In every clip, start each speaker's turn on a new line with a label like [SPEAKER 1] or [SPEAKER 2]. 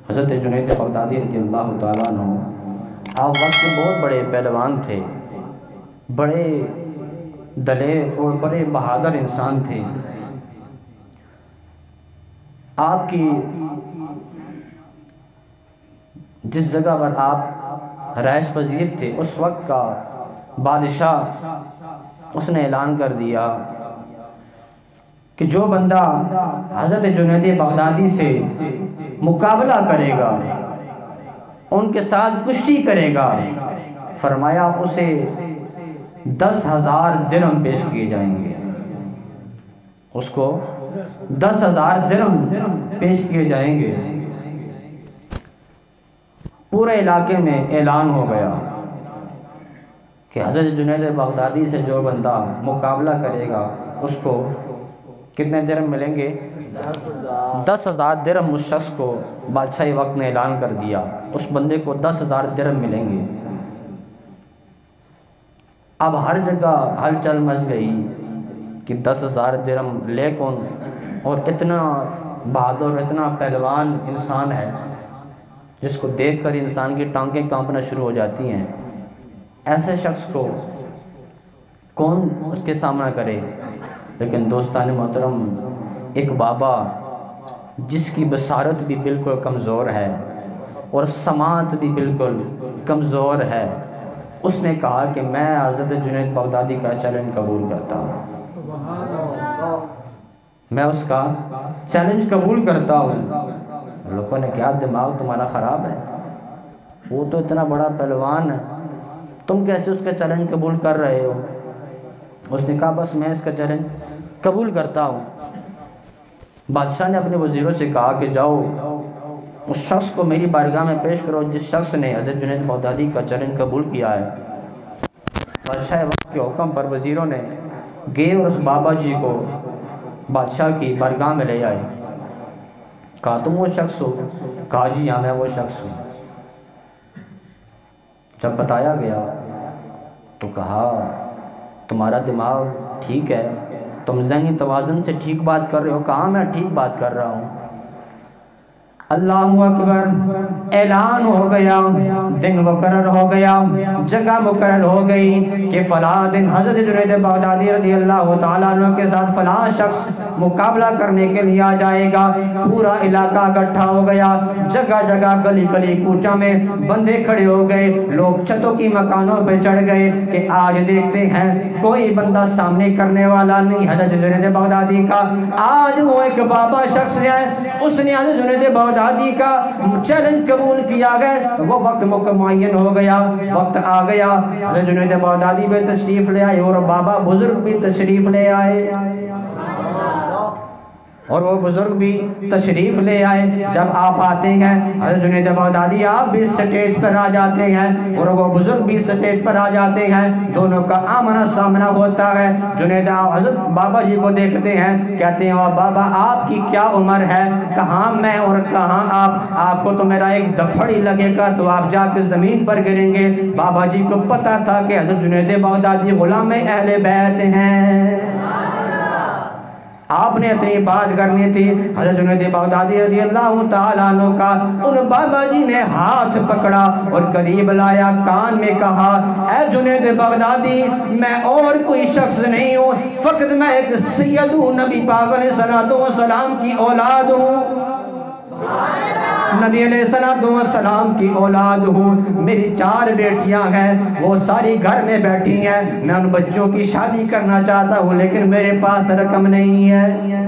[SPEAKER 1] حضرت جنید بغدادی رضی اللہ تعالیٰ عنہ آپ وقت کے بہت بڑے پہلوان تھے، بڑے دلیر اور بڑے بہادر انسان تھے۔ آپ کی جس جگہ پر آپ رہائش پذیر تھے اس وقت کا بادشاہ اس نے اعلان کر دیا کہ جو بندہ حضرت جنید بغدادی سے مقابلہ کرے گا، ان کے ساتھ کشتی کرے گا، فرمایا اسے 10,000 درہم پیش کیے جائیں گے، اس کو 10,000 درہم پیش کیے جائیں گے۔ پورے علاقے میں اعلان ہو گیا کہ حضرت جنید بغدادی سے جو بندہ مقابلہ کرے گا اس کو کتنے درہم ملیں گے؟ 10,000 درہم۔ اس شخص کو بادشاہ وقت نے اعلان کر دیا اس بندے کو 10,000 درہم ملیں گے۔ اب ہر جگہ ہلچل مچ گئی کہ 10,000 درہم لے کون، اور اتنا بہادر اتنا پہلوان انسان ہے جس کو دیکھ کر انسان کی ٹانگیں کانپنا شروع ہو جاتی ہیں، ایسے شخص کو کون اس کے سامنا کرے؟ لیکن دوستان محترم، ایک بابا جس کی بصارت بھی بالکل کمزور ہے اور سماعت بھی بالکل کمزور ہے، اس نے کہا کہ میں حضرت جنید بغدادی کا چیلنج قبول کرتا ہوں، میں اس کا چیلنج قبول کرتا ہوں۔ لوگوں نے کہا دماغ تمہارا خراب ہے، وہ تو اتنا بڑا پہلوان ہے، تم کیسے اس کا چیلنج قبول کر رہے ہو؟ اس نے کہا بس میں اس کا چیلنج قبول کرتا ہوں۔ بادشاہ نے اپنے وزیروں سے کہا کہ جاؤ اس شخص کو میری بارگاہ میں پیش کرو جس شخص نے حضرت جنید بغدادی کا چیلنج قبول کیا ہے۔ بادشاہ وقت کے حکم پر وزیروں نے گئے اور اس بابا جی کو بادشاہ کی بارگاہ میں لے آئے۔ کہا تم وہ شخص ہو؟ کہا جی ہاں میں وہ شخص ہوں۔ جب بتایا گیا تو کہا تمہارا دماغ ٹھیک ہے، تم ذہنی توازن سے ٹھیک بات کر رہے ہو؟ کہا میں ٹھیک بات کر رہا ہوں۔ اللہ اکبر، اعلان ہو گیا، دن مقرر ہو گیا، جگہ مقرر ہو گئی کہ فلاں دن حضرت جنید بغدادی رضی اللہ تعالیٰ عنہ کے ساتھ فلاں شخص مقابلہ کرنے کے لیے آ جائے گا۔ پورا علاقہ اکٹھا ہو گیا، جگہ جگہ گلی گلی کوچہ میں بندے کھڑے ہو گئے، لوگ چھتوں کی مکانوں پہ چڑھ گئے کہ آج دیکھتے ہیں کوئی بندہ سامنے کرنے والا نہیں حضرت جنید بغدادی کا۔ آج وہ ایک بابا شخص ہے، اس نے حضرت جنید بغدادی کا چیلنج قبول کیا گیا۔ وہ وقت معین ہو گیا، وقت آ گیا، حضرت جنید بغدادی بھی تشریف لے آئے اور بابا بزرگ بھی تشریف لے آئے، اور وہ بزرگ بھی تشریف لے آئے۔ جب آپ آتے ہیں حضرت جنید بغدادی آپ بھی سٹیج پر آ جاتے ہیں اور وہ بزرگ بھی سٹیج پر آ جاتے ہیں، دونوں کا آمنا سامنا ہوتا ہے۔ جنید حضرت بابا جی کو دیکھتے ہیں، کہتے ہیں بابا آپ کی کیا عمر ہے؟ کہاں میں اور کہاں آپ کو تو میرا ایک دھپڑ ہی لگے گا تو آپ جا کے زمین پر گریں گے۔ بابا جی کو پتا تھا کہ حضرت جنید بغدادی غلام اہل بیت ہیں، آپ نے اتنی بات کرنی تھی۔ حضرت جنید بغدادی رضی اللہ تعالیٰ عنہ کا ان بابا جی نے ہاتھ پکڑا اور قریب لایا، کان میں کہا اے جنید بغدادی میں اور کوئی شخص نہیں ہوں، فقط میں ایک سید ہوں، نبی پاک علیہ السلام کی اولاد ہوں، نبی علیہ السلام کی اولاد ہوں۔ میری 4 بیٹیاں ہیں، وہ ساری گھر میں بیٹھی ہیں، میں ان بچوں کی شادی کرنا چاہتا ہوں لیکن میرے پاس رقم نہیں ہے۔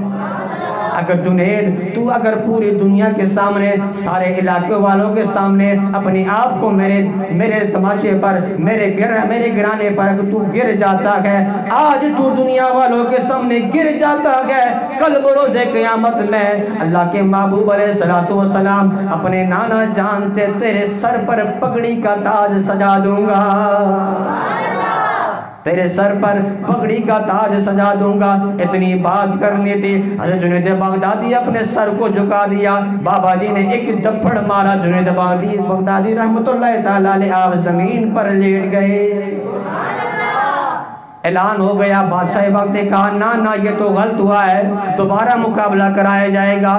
[SPEAKER 1] اگر جنید تو اگر پوری دنیا کے سامنے، سارے علاقے والوں کے سامنے اپنے آپ کو میرے تماچے پر، میرے گرانے پر اگر تو گر جاتا ہے، آج تو دنیا والوں کے سامنے گر جاتا ہے، کل بروز قیامت میں اللہ کے محبوب علیہ السلام اپنے نانا جان سے تیرے سر پر پگڑی کا تاج سجا دوں گا، تیرے سر پر پگڑی کا تاج سجا دوں گا۔ اتنی بات کرنی تھی، حضرت جنید بغدادی اپنے سر کو جھکا دیا، بابا جی نے ایک دھپڑ مارا، جنید بغدادی رحمت اللہ تعالیٰ علیہ آپ زمین پر لیٹ گئے۔ اعلان ہو گیا، بادشاہ وقت نے کہا نا یہ تو غلط ہوا ہے، دوبارہ مقابلہ کرایا جائے گا۔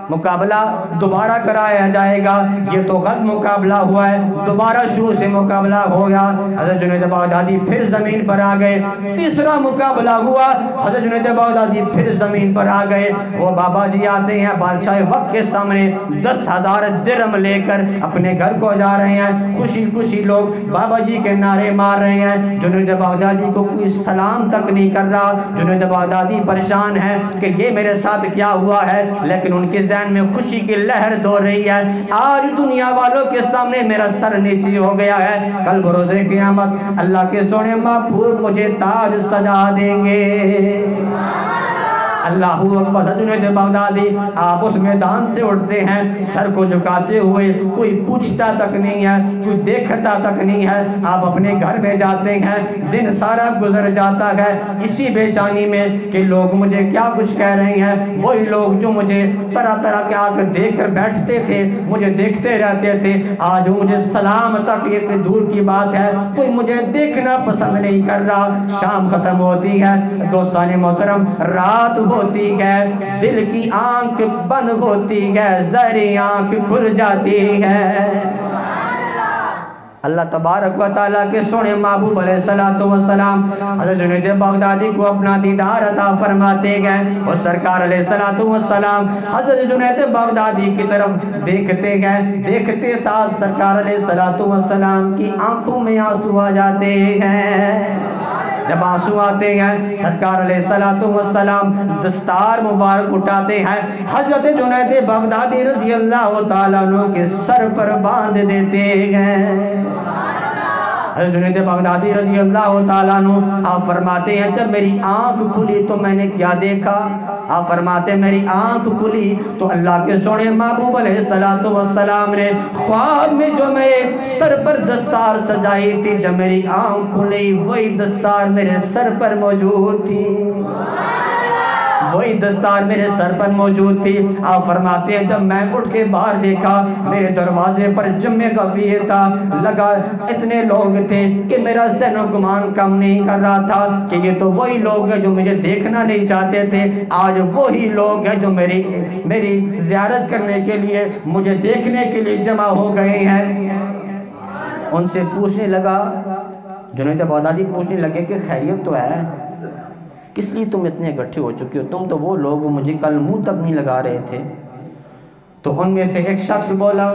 [SPEAKER 1] مقابلہ دوبارہ کرایا جائے گا، یہ تو غلط مقابلہ ہوا ہے، دوبارہ شروع سے مقابلہ ہو گیا۔ حضرت جنید بغدادی پھر زمین پر آ گئے، تیسرا مقابلہ ہوا، حضرت جنید بغدادی پھر زمین پر آ گئے۔ وہ بابا جی آتے ہیں بادشاہ وقت کے سامنے 10,000 درہم لے کر اپنے گھر کو جا رہے ہیں، خوشی خوشی لوگ بابا جی کے نعرے مار رہے ہیں۔ جنید بغدادی کو کوئی سلام تک نہیں کر رہا، جنید بغدادی پریشان ہے کہ یہ میرے ساتھ کیا ہوا ہے، لیکن ان کے ذہن میں خوشی کی لہر دوڑ رہی ہے، آج دنیا والوں کے سامنے میرا سر نیچی ہو گیا ہے، کل بروز قیامت اللہ کے سونے محبوب مجھے تاج سجا دیں گے۔ اللہ اکبر۔ جنید بغدادی آپ اس میدان سے اٹھتے ہیں سر کو جھکاتے ہوئے، کوئی پوچھتا تک نہیں ہے، کوئی دیکھتا تک نہیں ہے، آپ اپنے گھر میں جاتے ہیں، دن سارا گزر جاتا ہے اسی بے چینی میں کہ لوگ مجھے کیا کچھ کہہ رہے ہیں، وہی لوگ جو مجھے طرح طرح کے آ کر دیکھ کر بیٹھتے تھے، مجھے دیکھتے رہتے تھے، آج مجھے سلام تک ایک دور کی بات ہے، کوئی مجھے دیکھنا پسند نہیں کر رہا۔ شام ختم ہوتی ہے دوستان محترم، رات ہوتی ہے، دل کی آنکھ بند ہوتی ہے، ظاہری آنکھ کھل جاتی ہے۔ اللہ تبارک و تعالیٰ کے سونے محبوب علیہ السلام حضرت جنید بغدادی کو اپنا دیدار عطا فرماتے گئے، اور سرکار علیہ السلام حضرت جنید بغدادی کی طرف دیکھتے گئے، دیکھتے ساتھ سرکار علیہ السلام کی آنکھوں میں آنسو آ جاتے ہیں۔ جب آنسو آتے ہیں سرکار علیہ السلام دستار مبارک اٹھاتے ہیں، حضرت جنید بغدادی رضی اللہ تعالیٰ عنہ کے سر پر باندھ دیتے ہیں۔ حضرت جنید بغدادی رضی اللہ تعالیٰ عنہ آپ فرماتے ہیں جب میری آنکھ کھلی تو میں نے کیا دیکھا؟ آپ فرماتے ہیں میری آنکھ کھلی تو اللہ کے سونے محبوب علیہ السلام نے خواب میں جو میرے سر پر دستار سجائی تھی، جب میری آنکھ کھلی وہی دستار میرے سر پر موجود تھی، وہی دستار میرے سر پر موجود تھی۔ آپ فرماتے ہیں جب میں اٹھ کے باہر دیکھا میرے دروازے پر جمعہ کا فیہ تھا، لگا اتنے لوگ تھے کہ میرا ذہن و گمان کم نہیں کر رہا تھا کہ یہ تو وہی لوگ ہیں جو مجھے دیکھنا نہیں چاہتے تھے، آج وہی لوگ ہیں جو میری زیارت کرنے کے لیے، مجھے دیکھنے کے لیے جمع ہو گئے ہیں۔ ان سے پوچھنے لگا، جنید بغدادی پوچھنے لگے کہ خیریت تو ہے، کس لیے تم اتنے اکٹھے ہو چکے ہو؟ تم تو وہ لوگ مجھے کل منہ تک نہیں لگا رہے تھے۔ تو ان میں سے ایک شخص بولا،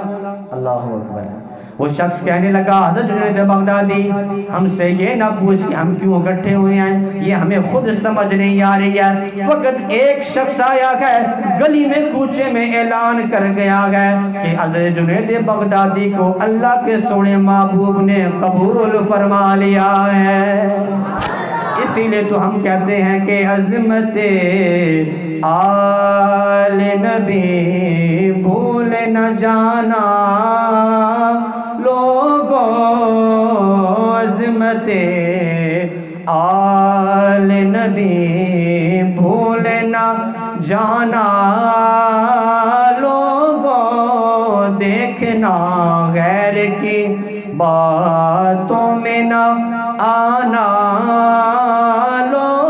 [SPEAKER 1] اللہ اکبر، وہ شخص کہنے لگا حضرت جنید بغدادی ہم سے یہ نہ پوچھ کہ ہم کیوں اکٹھے ہوئے ہیں، یہ ہمیں خود سمجھ نہیں آ رہی ہے، فقط ایک شخص آیا ہے گلی میں کوچے میں اعلان کر گیا ہے کہ حضرت جنید بغدادی کو اللہ کے سونے محبوب نے قبول فرما لیا ہے۔ اسی لئے تو ہم کہتے ہیں کہ عظمت آل نبی بھول نہ جانا لوگو، عظمت آل نبی بھول نہ جانا لوگو، دیکھنا غیر کی باتوں میں نہ آنا لوگو،